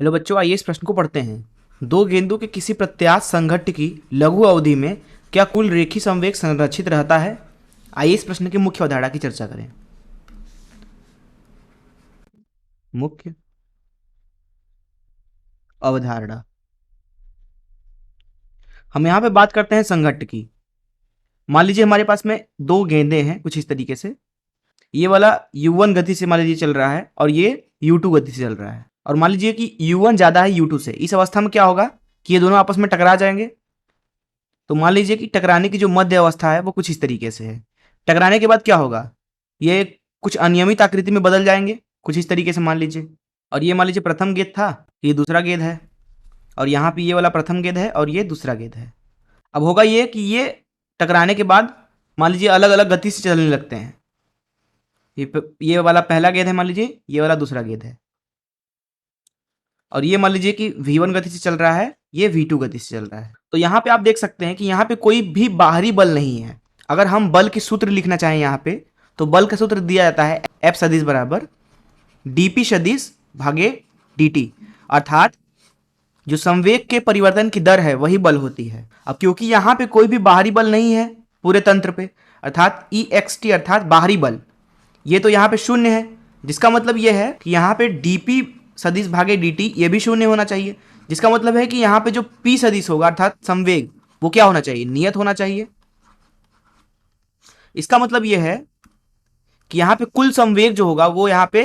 Hello बच्चों, आइए इस प्रश्न को पढ़ते हैं। दो गेंदों के किसी प्रत्यास्थ संघट्ट की लघु अवधि में क्या कुल रेखीय संवेग संरक्षित रहता है? आइए इस प्रश्न की मुख्य अवधारणा की चर्चा करें। मुख्य अवधारणा, हम यहाँ पे बात करते हैं संघट्ट की। मान लीजिए हमारे पास में दो गेंदे हैं कुछ इस तरीके से। ये वाला u1 गति से मान लीजिए चल रहा है और ये u2 गति से चल रहा है, और मान लीजिए कि u1 ज्यादा है u2 से। इस अवस्था में क्या होगा कि ये दोनों आपस में टकरा जाएंगे। तो मान लीजिए कि टकराने की जो मध्य अवस्था है वो कुछ इस तरीके से है। टकराने के बाद क्या होगा, ये कुछ अनियमित आकृति में बदल जाएंगे कुछ इस तरीके से मान लीजिए। और ये मान लीजिए प्रथम गेंद था, ये दूसरा गेंद है, और यहाँ पे ये वाला प्रथम गेंद है और ये दूसरा गेंद है। अब होगा ये कि ये टकराने के बाद मान लीजिए अलग अलग गति से चलने लगते हैं। ये वाला पहला गेंद है, मान लीजिए ये वाला दूसरा गेंद है, और ये मान लीजिए कि v1 गति से चल रहा है, ये v2 गति से चल रहा है। तो यहाँ पे आप देख सकते हैं कि यहाँ पे कोई भी बाहरी बल नहीं है। अगर हम बल के सूत्र लिखना चाहें यहाँ पे, तो बल का सूत्र दिया जाता है F सदिश बराबर dp सदिश भागे dt, अर्थात जो संवेग के परिवर्तन की दर है वही बल होती है। अब क्योंकि यहाँ पे कोई भी बाहरी बल नहीं है पूरे तंत्र पे, अर्थात ext अर्थात बाहरी बल, ये तो यहाँ पे शून्य है, जिसका मतलब ये है कि यहाँ पे dp सदिश भागे dt ये भी शून्य होना चाहिए, जिसका मतलब है कि यहाँ पे जो p सदिश होगा अर्थात संवेग वो क्या होना चाहिए, नियत होना चाहिए। इसका मतलब ये है कि यहाँ पे कुल संवेग जो होगा वो यहाँ पे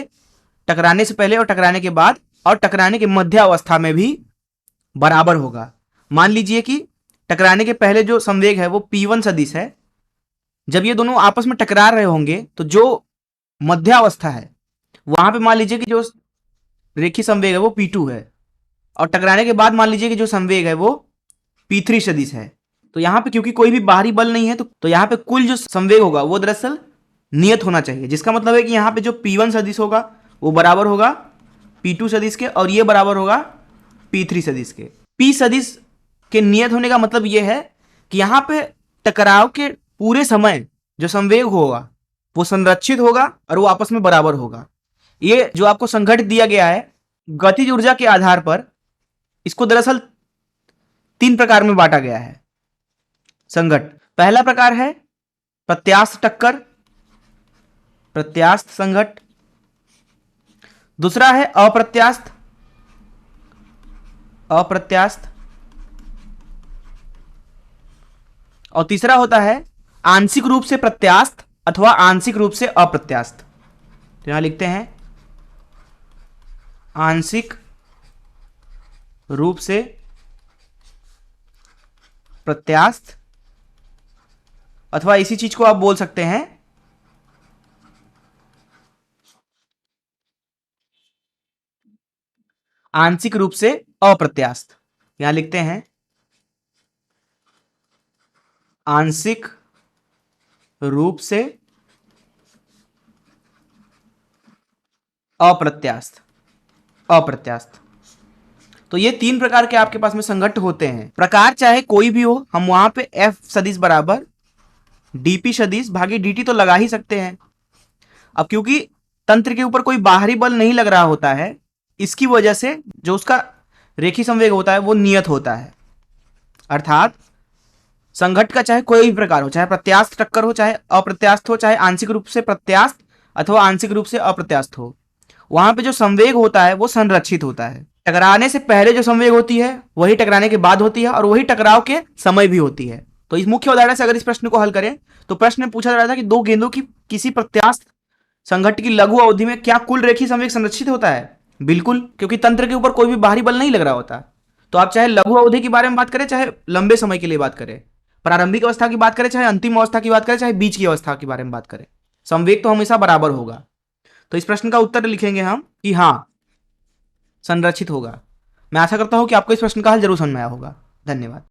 टकराने से पहले और टकराने के बाद और टकराने के मध्य अवस्था में भी बराबर होगा। मान लीजिए कि टकराने के पहले जो संवेग है वो p1 सदिश है। जब ये दोनों आपस में टकरा रहे होंगे तो जो मध्य अवस्था है वहां पे मान लीजिए कि जो रेखीय संवेग है वो p2 है, और टकराने के बाद मान लीजिए कि जो संवेग है वो p3 सदिश है। तो यहाँ पे क्योंकि कोई भी बाहरी बल नहीं है तो यहाँ पे कुल जो संवेग होगा वो दरअसल नियत होना चाहिए, जिसका मतलब है कि यहाँ पे जो p1 सदिश होगा वो बराबर होगा p2 सदिश के, और ये बराबर होगा p3 सदिश के। p सदिश के नियत होने का मतलब ये है कि यहाँ पे टकराव के पूरे समय जो संवेग होगा वो संरक्षित होगा और वो आपस में बराबर होगा। ये जो आपको संघट्ट दिया गया है गतिज ऊर्जा के आधार पर, इसको दरअसल तीन प्रकार में बांटा गया है संघट्ट। पहला प्रकार है प्रत्यास्थ टक्कर, प्रत्यास्थ संघट्ट। दूसरा है अप्रत्यास्थ, अप्रत्यास्थ। और तीसरा होता है आंशिक रूप से प्रत्यास्थ अथवा आंशिक रूप से अप्रत्यास्थ। तो यहां लिखते हैं आंशिक रूप से प्रत्यास्थ, अथवा इसी चीज को आप बोल सकते हैं आंशिक रूप से अप्रत्यास्थ। यहां लिखते हैं आंशिक रूप से अप्रत्यास्थ, अप्रत्यास्थ। तो ये तीन प्रकार के आपके पास में संघट्ट होते हैं। प्रकार चाहे कोई भी हो, हम वहां पे F सदिश बराबर dp सदिश भागे dt तो लगा ही सकते हैं। अब क्योंकि तंत्र के ऊपर कोई बाहरी बल नहीं लग रहा होता है, इसकी वजह से जो उसका रेखीय संवेग होता है वो नियत होता है। अर्थात संघट्ट का चाहे कोई भी प्रकार हो, चाहे प्रत्यास्थ टक्कर हो, चाहे अप्रत्यास्थ हो, चाहे आंशिक रूप से प्रत्यास्थ अथवा आंशिक रूप से अप्रत्यास्थ हो, वहां पे जो संवेग होता है वो संरक्षित होता है। टकराने से पहले जो संवेग होती है वही टकराने के बाद होती है, और वही टकराव के समय भी होती है। तो इस मुख्य उदाहरण से अगर इस प्रश्न को हल करें तो प्रश्न में पूछा जा रहा था कि दो गेंदों की किसी प्रत्यास्थ संघट्ट की लघु अवधि में क्या कुल रेखीय संवेग संरक्षित होता है? बिल्कुल, क्योंकि तंत्र के ऊपर कोई भी बाहरी बल नहीं लग रहा होता। तो आप चाहे लघु अवधि के बारे में बात करें, चाहे लंबे समय के लिए बात करें, प्रारंभिक अवस्था की बात करें, चाहे अंतिम अवस्था की बात करें, चाहे बीच की अवस्था के बारे में बात करें, संवेग तो हमेशा बराबर होगा। तो इस प्रश्न का उत्तर लिखेंगे हम कि हाँ, संरक्षित होगा। मैं आशा करता हूं कि आपको इस प्रश्न का हल जरूर समझ में आया होगा। धन्यवाद।